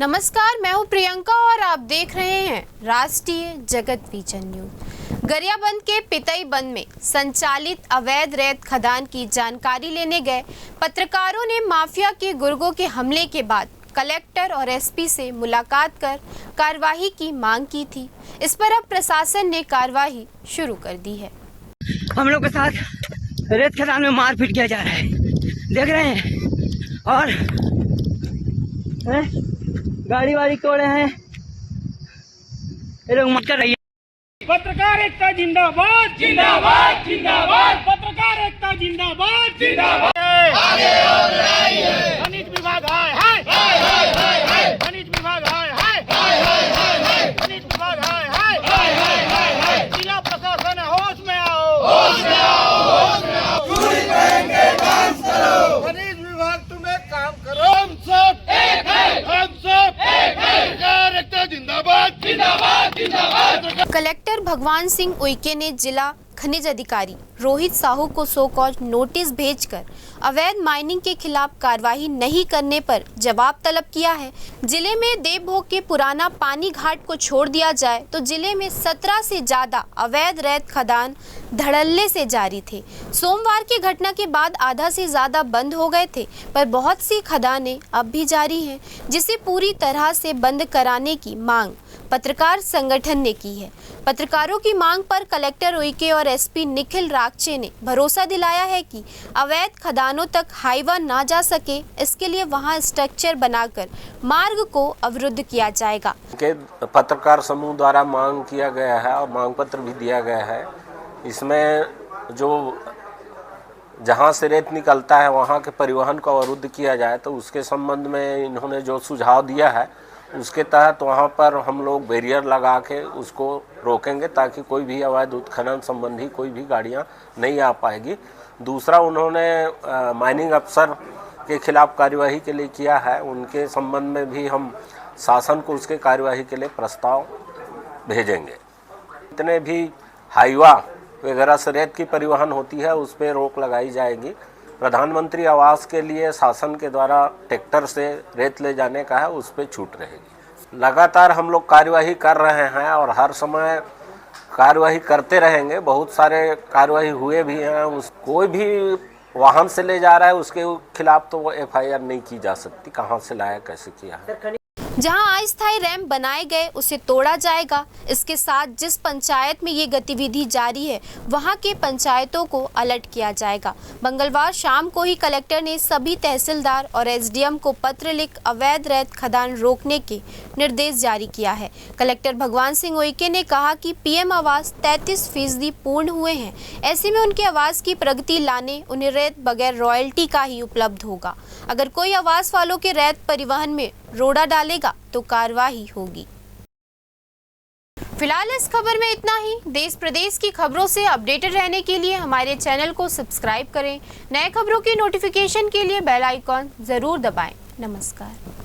नमस्कार, मैं हूं प्रियंका और आप देख रहे हैं राष्ट्रीय जगत विजन न्यूज। गरियाबंद के पितई बंद में संचालित अवैध रेत खदान की जानकारी लेने गए पत्रकारों ने माफिया के गुर्गों के हमले के बाद कलेक्टर और एसपी से मुलाकात कर कार्रवाई की मांग की थी। इस पर अब प्रशासन ने कार्रवाई शुरू कर दी है। हम लोग के साथ रेत खदान में मारपीट किया जा रहा है, देख रहे हैं, और गाड़ी वाड़ी तोड़े हैं। ये लोग मत कर रही है। पत्रकार एकता जिंदाबाद जिंदाबाद जिंदाबाद, पत्रकार एकता जिंदाबाद जिंदाबाद। आगे और लड़ाई है। खनिज विभाग हाय हाय हाय हाय हाय, खनिज विभाग हाय हाय हाय हाय हाय, खनिज विभाग हाय हाय हाय हाय हाय। जिला प्रशासन होश में आओ, होश में आओ, होश में आओ। चूड़ी पहन के डांस करो। खनिज विभाग तुम्हें काम करो। हम सब एक है, हम सब एक है। पत्रकार एकता जिंदाबाद जिंदाबाद जिंदाबाद। कलेक्टर भगवान सिंह उइके ने जिला खनिज अधिकारी रोहित साहू को सो कॉज नोटिस भेजकर अवैध माइनिंग के खिलाफ कार्रवाई नहीं करने पर जवाब तलब किया है। जिले में देवभोग के पुराना पानी घाट को छोड़ दिया जाए तो जिले में 17 से ज्यादा अवैध रेत खदान धड़ल्ले से जारी थे। सोमवार की घटना के बाद आधा से ज्यादा बंद हो गए थे, पर बहुत सी खदानें अब भी जारी हैं, जिसे पूरी तरह से बंद कराने की मांग पत्रकार संगठन ने की है। पत्रकारों की मांग पर कलेक्टर उइके और एसपी निखिल रागचे ने भरोसा दिलाया है कि अवैध खदानों तक हाईवा ना जा सके, इसके लिए वहां स्ट्रक्चर बनाकर मार्ग को अवरुद्ध किया जाएगा। पत्रकार समूह द्वारा मांग किया गया है और मांग पत्र भी दिया गया है। इसमें जो जहां से रेत निकलता है वहां के परिवहन को अवरुद्ध किया जाए, तो उसके संबंध में इन्होंने जो सुझाव दिया है उसके तहत वहां पर हम लोग बैरियर लगा के उसको रोकेंगे, ताकि कोई भी अवैध उत्खनन संबंधी कोई भी गाड़ियां नहीं आ पाएगी। दूसरा, उन्होंने माइनिंग अफसर के खिलाफ कार्यवाही के लिए किया है, उनके संबंध में भी हम शासन को उसके कार्यवाही के लिए प्रस्ताव भेजेंगे। जितने भी हाईवा वगैरह से रेत की परिवहन होती है उस पर रोक लगाई जाएगी। प्रधानमंत्री आवास के लिए शासन के द्वारा ट्रैक्टर से रेत ले जाने का है, उस पर छूट रहेगी। लगातार हम लोग कार्यवाही कर रहे हैं और हर समय कार्यवाही करते रहेंगे। बहुत सारे कार्यवाही हुए भी हैं। कोई भी वाहन से ले जा रहा है उसके खिलाफ तो वो एफआईआर नहीं की जा सकती, कहाँ से लाया, कैसे किया है। जहां अस्थायी रैंप बनाए गए उसे तोड़ा जाएगा। इसके साथ जिस पंचायत में ये गतिविधि जारी है वहां के पंचायतों को अलर्ट किया जाएगा। मंगलवार शाम को ही कलेक्टर ने सभी तहसीलदार और एसडीएम को पत्र लिख अवैध रेत खदान रोकने के निर्देश जारी किया है। कलेक्टर भगवान सिंह उइके ने कहा कि पीएम आवास 33% पूर्ण हुए हैं। ऐसे में उनके आवास की प्रगति लाने उन्हें रेत बगैर रॉयल्टी का ही उपलब्ध होगा। अगर कोई आवास वालों के रेत परिवहन में रोड़ा डालेगा तो कार्रवाई होगी। फिलहाल इस खबर में इतना ही। देश प्रदेश की खबरों से अपडेटेड रहने के लिए हमारे चैनल को सब्सक्राइब करें। नए खबरों की नोटिफिकेशन के लिए बेल आइकॉन जरूर दबाएं। नमस्कार।